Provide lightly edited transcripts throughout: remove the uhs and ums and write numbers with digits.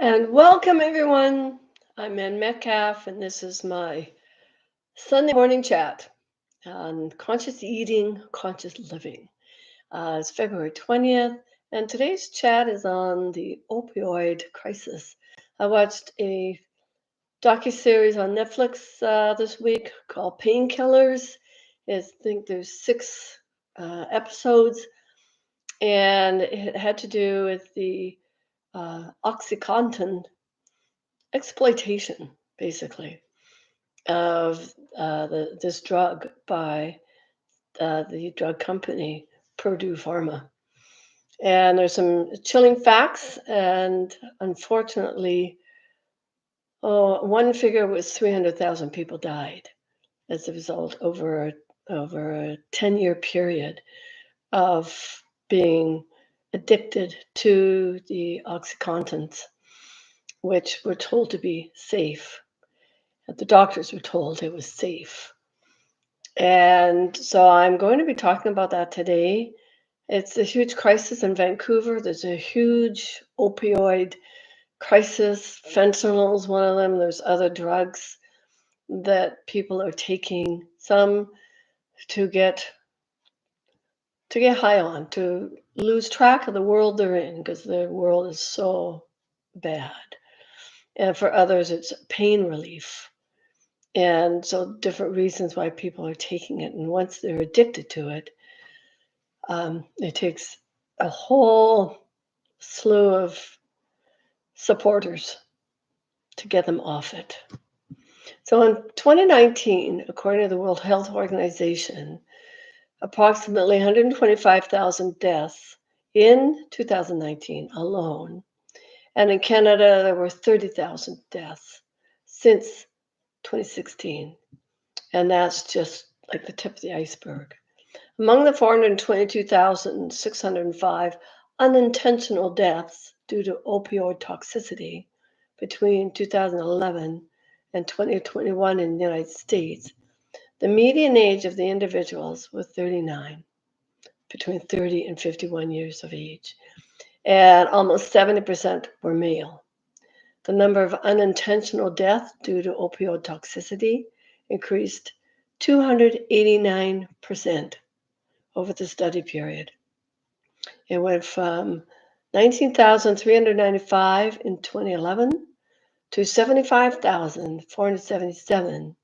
And welcome, everyone. I'm Ann Metcalf, and this is my Sunday morning chat on conscious eating, conscious living. It's February 20th, and today's chat is on the opioid crisis. I watched a docuseries on Netflix this week called Painkillers. I think there's six episodes, and it had to do with the OxyContin exploitation, basically, of this drug by the drug company Purdue Pharma. And there's some chilling facts, and unfortunately, one figure was 300,000 people died as a result over a 10-year period of being addicted to the OxyContins, which were told to be safe. The doctors were told it was safe. And so I'm going to be talking about that today. It's a huge crisis in Vancouver. There's a huge opioid crisis. Fentanyl is one of them. There's other drugs that people are taking, some to get high on, to lose track of the world they're in because their world is so bad. And for others, it's pain relief. And so different reasons why people are taking it. And once they're addicted to it, it takes a whole slew of supporters to get them off it. So in 2019, according to the World Health Organization, approximately 125,000 deaths in 2019 alone. And in Canada, there were 30,000 deaths since 2016. And that's just like the tip of the iceberg. Among the 422,605 unintentional deaths due to opioid toxicity between 2011 and 2021 in the United States, the median age of the individuals was 39, between 30 and 51 years of age, and almost 70% were male. The number of unintentional deaths due to opioid toxicity increased 289% over the study period. It went from 19,395 in 2011 to 75,477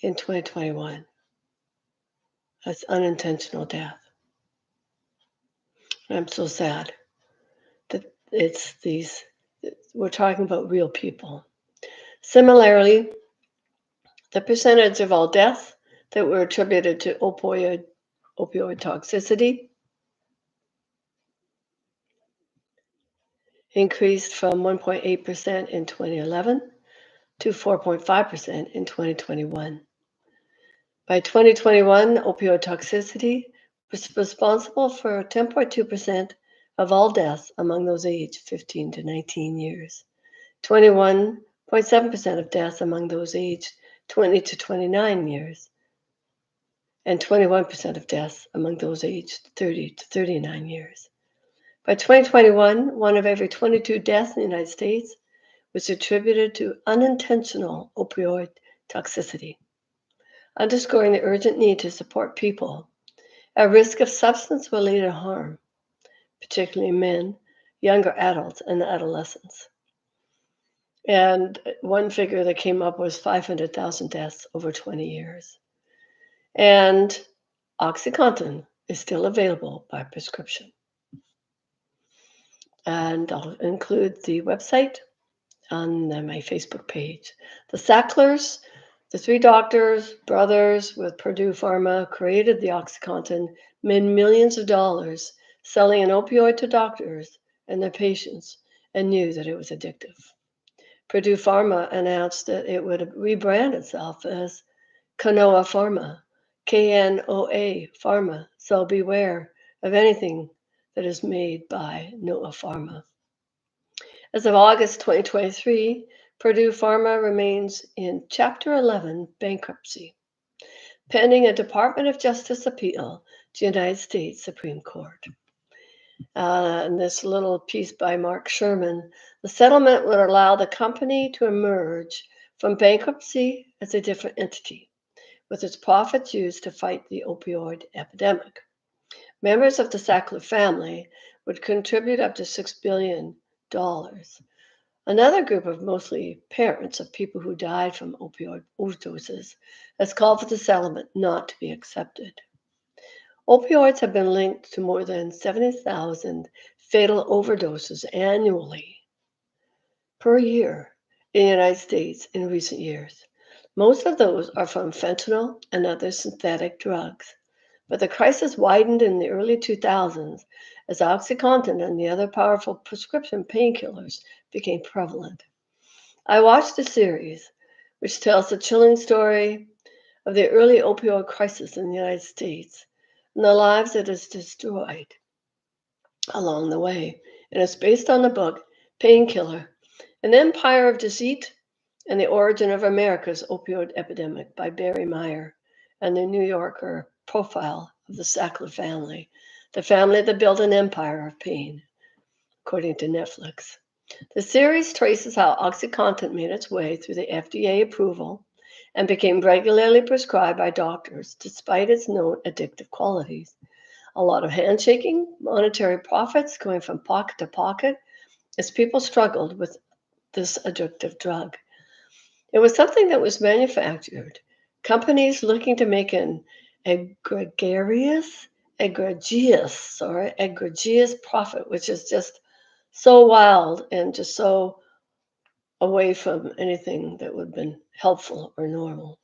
in 2021. That's unintentional death. I'm so sad that we're talking about real people. Similarly, the percentage of all deaths that were attributed to opioid toxicity increased from 1.8% in 2011 to 4.5% in 2021. By 2021, opioid toxicity was responsible for 10.2% of all deaths among those aged 15 to 19 years, 21.7% of deaths among those aged 20 to 29 years, and 21% of deaths among those aged 30 to 39 years. By 2021, one of every 22 deaths in the United States was attributed to unintentional opioid toxicity, underscoring the urgent need to support people at risk of substance-related harm, particularly men, younger adults, and adolescents. And one figure that came up was 500,000 deaths over 20 years. And OxyContin is still available by prescription. And I'll include the website on my Facebook page. The Sacklers, the three doctors, brothers with Purdue Pharma, created the OxyContin, made millions of dollars selling an opioid to doctors and their patients, and knew that it was addictive. Purdue Pharma announced that it would rebrand itself as Knoa Pharma, Knoa Pharma, so beware of anything that is made by Knoa Pharma. As of August 2023, Purdue Pharma remains in Chapter 11 bankruptcy, pending a Department of Justice appeal to the United States Supreme Court. In this little piece by Mark Sherman, the settlement would allow the company to emerge from bankruptcy as a different entity, with its profits used to fight the opioid epidemic. Members of the Sackler family would contribute up to $6 billion. Another group of mostly parents of people who died from opioid overdoses has called for the settlement not to be accepted. Opioids have been linked to more than 70,000 fatal overdoses annually per year in the United States in recent years. Most of those are from fentanyl and other synthetic drugs. But the crisis widened in the early 2000s as OxyContin and the other powerful prescription painkillers became prevalent. I watched a series which tells the chilling story of the early opioid crisis in the United States and the lives it has destroyed along the way. And it's based on the book Painkiller, An Empire of Deceit and the Origin of America's Opioid Epidemic by Barry Meyer and the New Yorker profile of the Sackler family, the family that built an empire of pain, according to Netflix. The series traces how OxyContin made its way through the FDA approval and became regularly prescribed by doctors despite its known addictive qualities. A lot of handshaking, monetary profits going from pocket to pocket as people struggled with this addictive drug. It was something that was manufactured. Companies looking to make an egregious profit, which is just so wild and just so away from anything that would have been helpful or normal.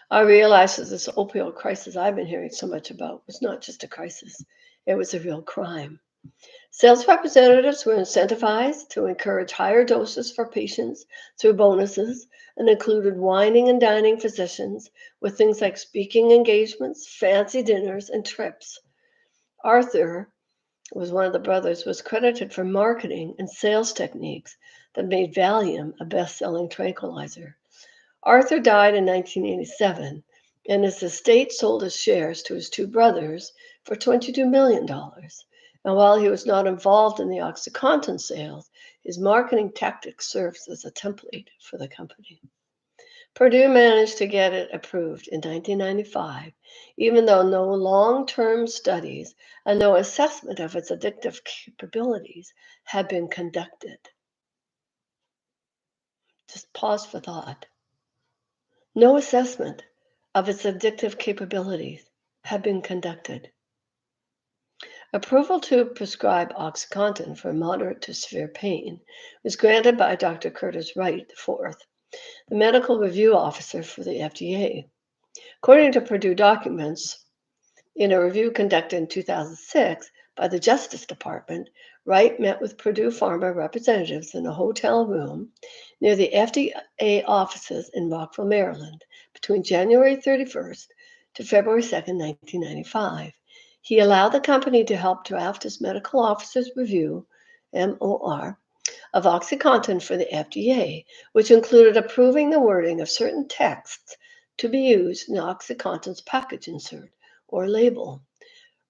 I realized that this opioid crisis I've been hearing so much about was not just a crisis, it was a real crime. Sales representatives were incentivized to encourage higher doses for patients through bonuses and included wining and dining physicians with things like speaking engagements, fancy dinners, and trips. Arthur was one of the brothers, was credited for marketing and sales techniques that made Valium a best-selling tranquilizer. Arthur died in 1987, and his estate sold his shares to his two brothers for $22 million. And while he was not involved in the OxyContin sales, his marketing tactics served as a template for the company. Purdue managed to get it approved in 1995, even though no long-term studies and no assessment of its addictive capabilities had been conducted. Just pause for thought. No assessment of its addictive capabilities had been conducted. Approval to prescribe OxyContin for moderate to severe pain was granted by Dr. Curtis Wright IV, the medical review officer for the FDA. According to Purdue documents, in a review conducted in 2006 by the Justice Department, Wright met with Purdue Pharma representatives in a hotel room near the FDA offices in Rockville, Maryland, between January 31st to February 2nd, 1995. He allowed the company to help draft his medical officer's review, MOR, of OxyContin for the FDA, which included approving the wording of certain texts to be used in OxyContin's package insert or label.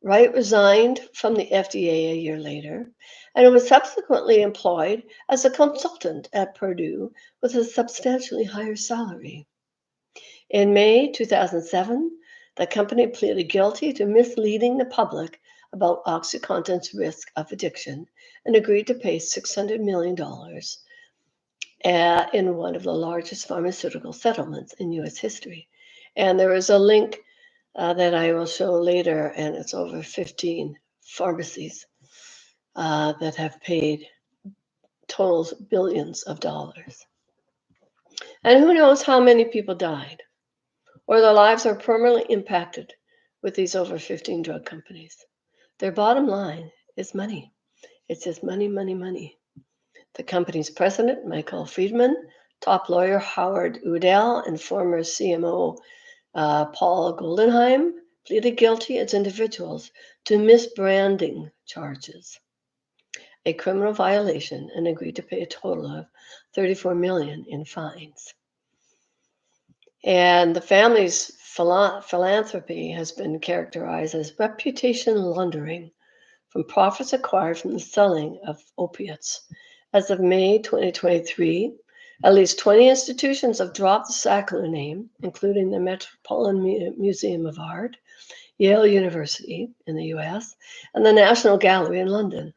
Wright resigned from the FDA a year later and was subsequently employed as a consultant at Purdue with a substantially higher salary. In May 2007, the company pleaded guilty to misleading the public about OxyContin's risk of addiction and agreed to pay $600 million in one of the largest pharmaceutical settlements in U.S. history. And there is a link that I will show later, and it's over 15 pharmacies that have paid totals billions of dollars. And who knows how many people died or their lives are permanently impacted with these over 15 drug companies. Their bottom line is money. It's just money, money, money. The company's president, Michael Friedman, top lawyer Howard Udell, and former CMO Paul Goldenheim pleaded guilty as individuals to misbranding charges, a criminal violation, and agreed to pay a total of $34 million in fines. And the family's philanthropy has been characterized as reputation laundering from profits acquired from the selling of opiates. As of May 2023, at least 20 institutions have dropped the Sackler name, including the Metropolitan Museum of Art, Yale University in the US, and the National Gallery in London.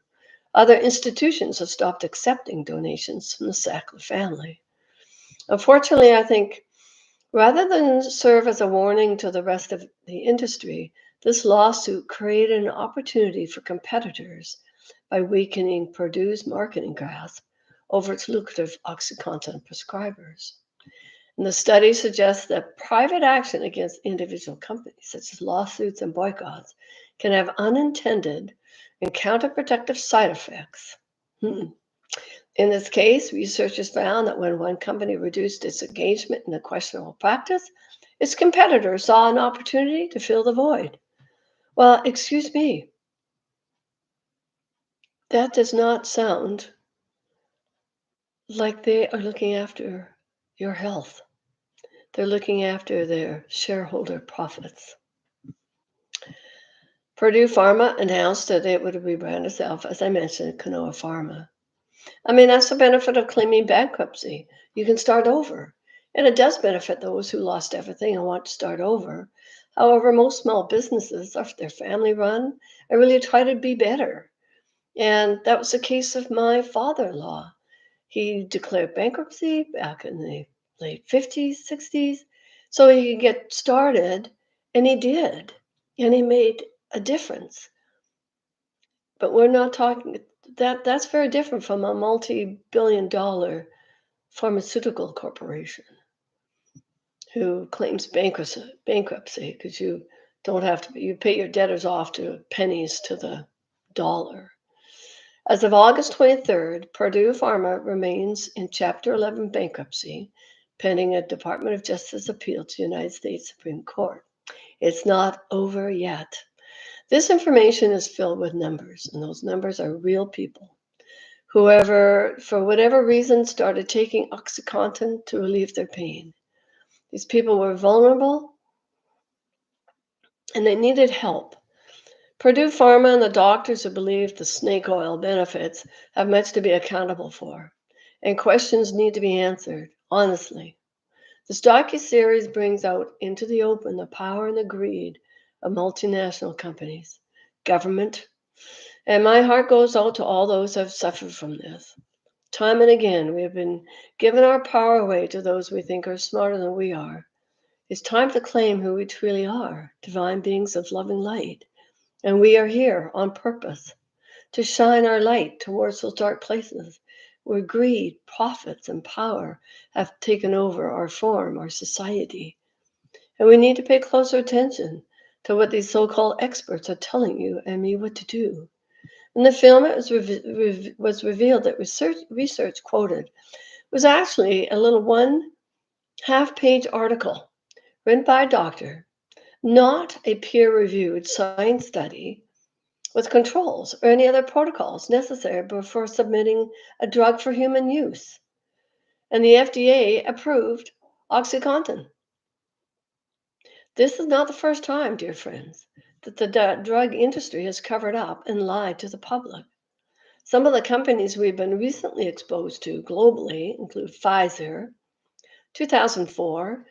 Other institutions have stopped accepting donations from the Sackler family. Unfortunately, I think rather than serve as a warning to the rest of the industry, this lawsuit created an opportunity for competitors by weakening Purdue's marketing grasp over its lucrative OxyContin prescribers. And the study suggests that private action against individual companies, such as lawsuits and boycotts, can have unintended and counterproductive side effects. In this case, researchers found that when one company reduced its engagement in a questionable practice, its competitors saw an opportunity to fill the void. Well, excuse me, that does not sound like they are looking after your health. They're looking after their shareholder profits. Purdue Pharma announced that it would rebrand itself, as I mentioned, Canoa Pharma. I mean, that's the benefit of claiming bankruptcy. You can start over. And it does benefit those who lost everything and want to start over. However, most small businesses, if they're family run, and really try to be better. And that was the case of my father-in-law. He declared bankruptcy back in the late 50s, 60s, so he could get started, and he did. And he made a difference. But we're not talking that's very different from a multi-billion dollar pharmaceutical corporation who claims bankruptcy because you don't have to you pay your debtors off to pennies to the dollar. As of August 23rd, Purdue Pharma remains in Chapter 11 bankruptcy, pending a Department of Justice appeal to the United States Supreme Court. It's not over yet. This information is filled with numbers, and those numbers are real people. Whoever, for whatever reason, started taking OxyContin to relieve their pain. These people were vulnerable, and they needed help. Purdue Pharma and the doctors who believe the snake oil benefits have much to be accountable for, and questions need to be answered, honestly. This docuseries brings out into the open the power and the greed of multinational companies, government, and my heart goes out to all those who have suffered from this. Time and again, we have been giving our power away to those we think are smarter than we are. It's time to claim who we truly are, divine beings of love and light. And we are here on purpose to shine our light towards those dark places where greed, profits, and power have taken over our form, our society. And we need to pay closer attention to what these so-called experts are telling you and me what to do. In the film, it was revealed that research quoted was actually a little one half-page article written by a doctor, not a peer-reviewed science study with controls or any other protocols necessary before submitting a drug for human use. And the FDA approved OxyContin. This is not the first time, dear friends, that the drug industry has covered up and lied to the public. Some of the companies we've been recently exposed to globally include Pfizer, 2004,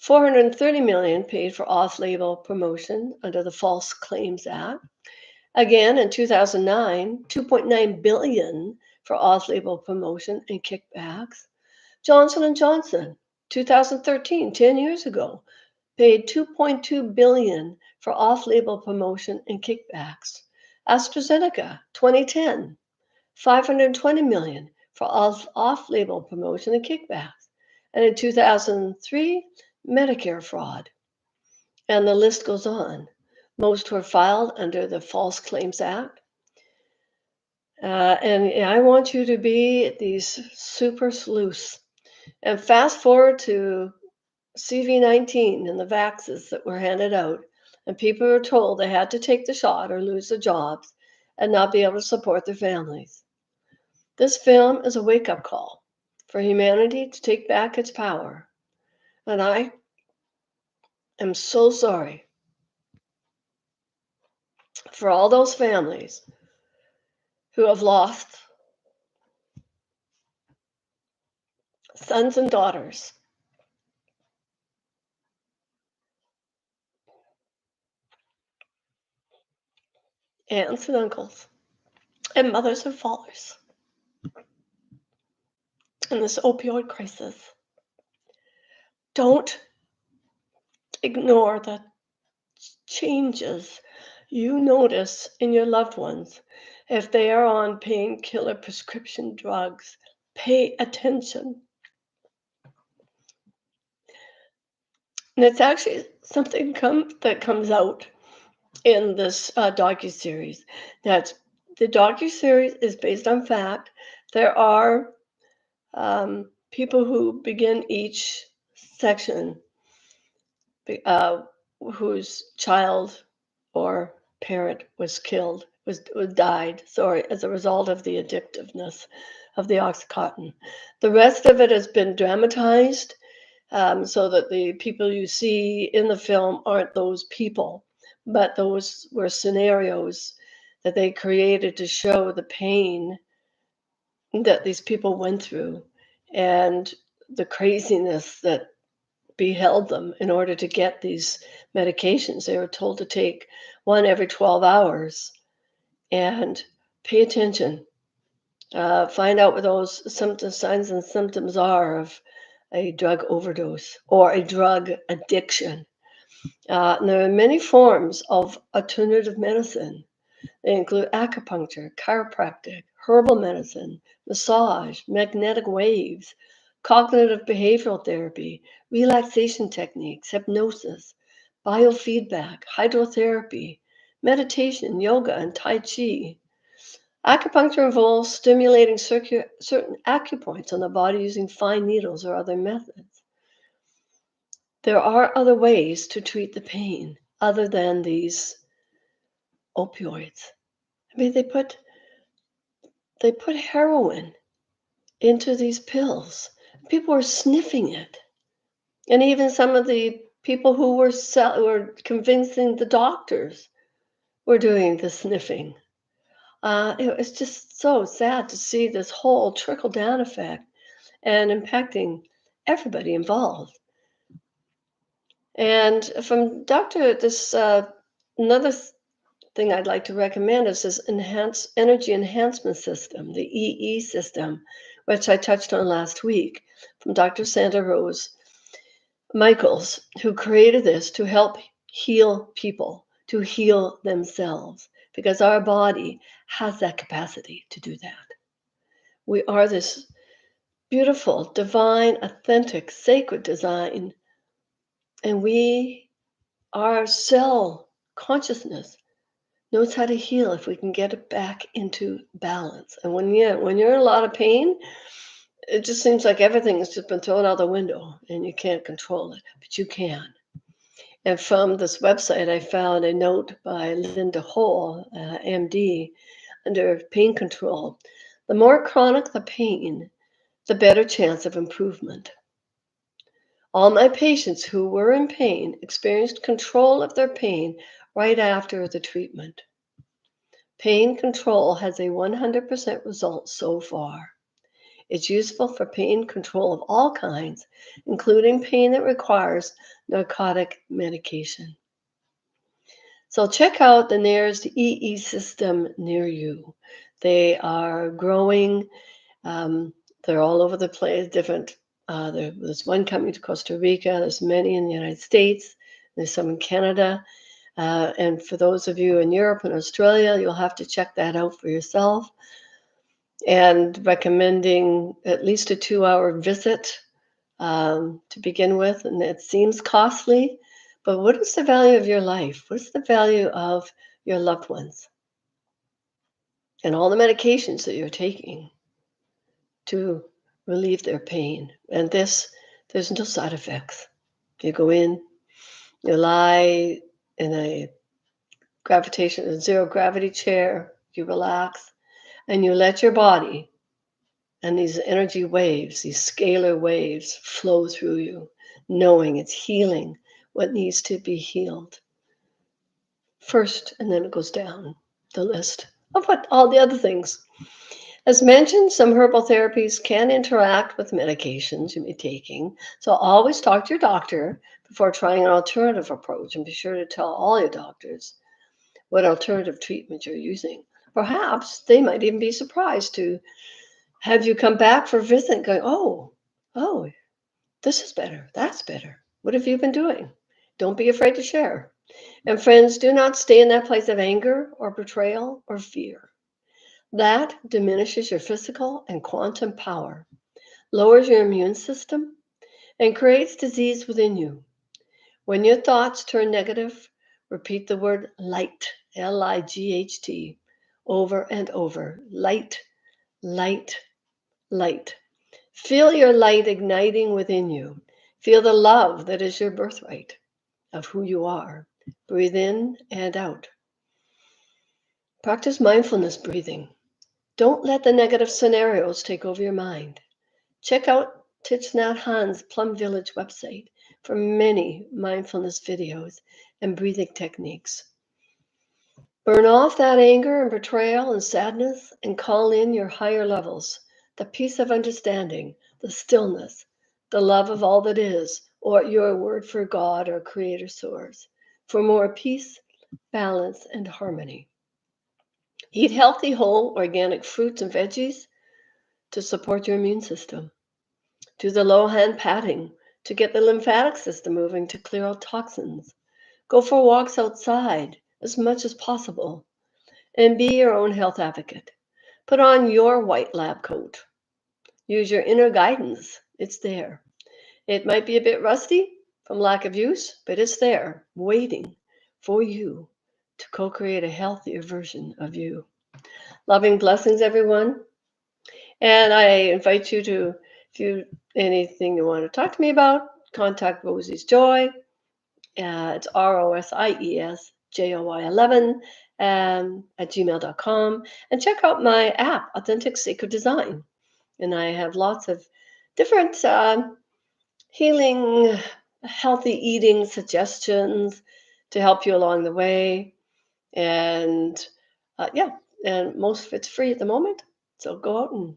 $430 million paid for off-label promotion under the False Claims Act. Again, in 2009, $2.9 billion for off-label promotion and kickbacks. Johnson & Johnson, 2013, 10 years ago, paid $2.2 billion for off-label promotion and kickbacks. AstraZeneca, 2010, $520 million for off-label promotion and kickbacks. And in 2003, Medicare fraud. And the list goes on. Most were filed under the False Claims Act. And I want you to be these super sleuths. And fast forward to CV-19 and the vaxes that were handed out. And people were told they had to take the shot or lose their jobs and not be able to support their families. This film is a wake-up call for humanity to take back its power. And I am so sorry for all those families who have lost sons and daughters, aunts and uncles, and mothers and fathers in this opioid crisis. Don't ignore the changes you notice in your loved ones. If they are on painkiller prescription drugs, pay attention. And it's actually something that comes out in this docu-series. That's the docu-series is based on fact. There are people who begin each section uh, whose child or parent was killed, was died, sorry, as a result of the addictiveness of the OxyContin. The rest of it has been dramatized so that the people you see in the film aren't those people, but those were scenarios that they created to show the pain that these people went through and the craziness that beheld them in order to get these medications. They were told to take one every 12 hours and pay attention. Find out what those symptoms, signs and symptoms are of a drug overdose or a drug addiction. And there are many forms of alternative medicine. They include acupuncture, chiropractic, herbal medicine, massage, magnetic waves, cognitive behavioral therapy, relaxation techniques, hypnosis, biofeedback, hydrotherapy, meditation, yoga, and Tai Chi. Acupuncture involves stimulating certain acupoints on the body using fine needles or other methods. There are other ways to treat the pain other than these opioids. I mean, they put heroin into these pills. People were sniffing it, and even some of the people who were convincing the doctors were doing the sniffing. It was just so sad to see this whole trickle down effect and impacting everybody involved. And from Doctor, this another thing I'd like to recommend is this energy enhancement system, the EE system, which I touched on last week from Dr. Sandra Rose Michaels, who created this to help heal people, to heal themselves, because our body has that capacity to do that. We are this beautiful, divine, authentic, sacred design, and our cell consciousness knows how to heal if we can get it back into balance. And when you're in a lot of pain, it just seems like everything has just been thrown out the window and you can't control it, but you can. And from this website, I found a note by Linda Hole, MD, under pain control. The more chronic the pain, the better chance of improvement. All my patients who were in pain experienced control of their pain right after the treatment. Pain control has a 100% result so far. It's useful for pain control of all kinds, including pain that requires narcotic medication. So check out the nearest EE system near you. They are growing. They're all over the place, different. There's one coming to Costa Rica. There's many in the United States. There's some in Canada. And for those of you in Europe and Australia, you'll have to check that out for yourself. And recommending at least a 2-hour visit to begin with. And it seems costly, but what is the value of your life? What's the value of your loved ones? And all the medications that you're taking to relieve their pain. And there's no side effects. You go in, you lie in a zero gravity chair, you relax, and you let your body and these energy waves, these scalar waves flow through you, knowing it's healing what needs to be healed first, and then it goes down the list How about all the other things? As mentioned, some herbal therapies can interact with medications you may be taking, so always talk to your doctor before trying an alternative approach, and be sure to tell all your doctors what alternative treatment you're using. Perhaps they might even be surprised to have you come back for a visit going, oh, this is better, that's better. What have you been doing? Don't be afraid to share. And friends, do not stay in that place of anger or betrayal or fear. That diminishes your physical and quantum power, lowers your immune system, and creates disease within you. When your thoughts turn negative, repeat the word light, Light, over and over. Light, light, light. Feel your light igniting within you. Feel the love that is your birthright of who you are. Breathe in and out. Practice mindfulness breathing. Don't let the negative scenarios take over your mind. Check out Thich Nhat Hanh's Plum Village website for many mindfulness videos and breathing techniques. Burn off that anger and betrayal and sadness and call in your higher levels, the peace of understanding, the stillness, the love of all that is, or your word for God or Creator Source, for more peace, balance, and harmony. Eat healthy, whole, organic fruits and veggies to support your immune system. Do the low hand patting to get the lymphatic system moving to clear out toxins. Go for walks outside as much as possible and be your own health advocate. Put on your white lab coat. Use your inner guidance. It's there. It might be a bit rusty from lack of use, but it's there, waiting for you to co-create a healthier version of you. Loving blessings, everyone. And I invite you to, if you anything you want to talk to me about, contact Rosie's Joy. It's ROSIESJOY11 at gmail.com. And check out my app, Authentic Sacred Design. And I have lots of different healing, healthy eating suggestions to help you along the way. And and most of it's free at the moment. So go out and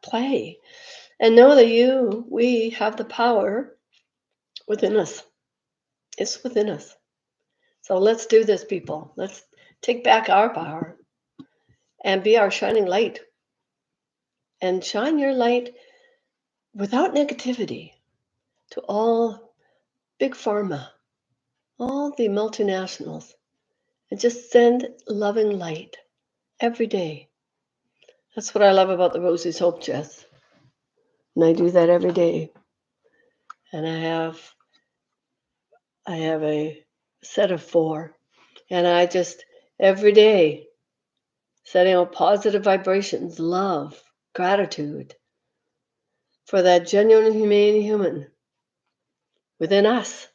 play and know that we have the power within us. It's within us. So let's do this, people. Let's take back our power and be our shining light, and shine your light without negativity to all big pharma, all the multinationals, and just send loving light every day. That's what I love about the Rosie's Hope, Jess. And I do that every day. And I have a set of 4. And I just every day setting out positive vibrations, love, gratitude for that genuine humane human within us,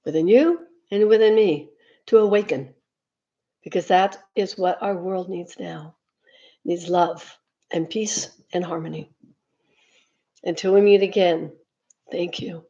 within you, and within me to awaken. Because that is what our world needs now. It needs love and peace and harmony. Until we meet again, thank you.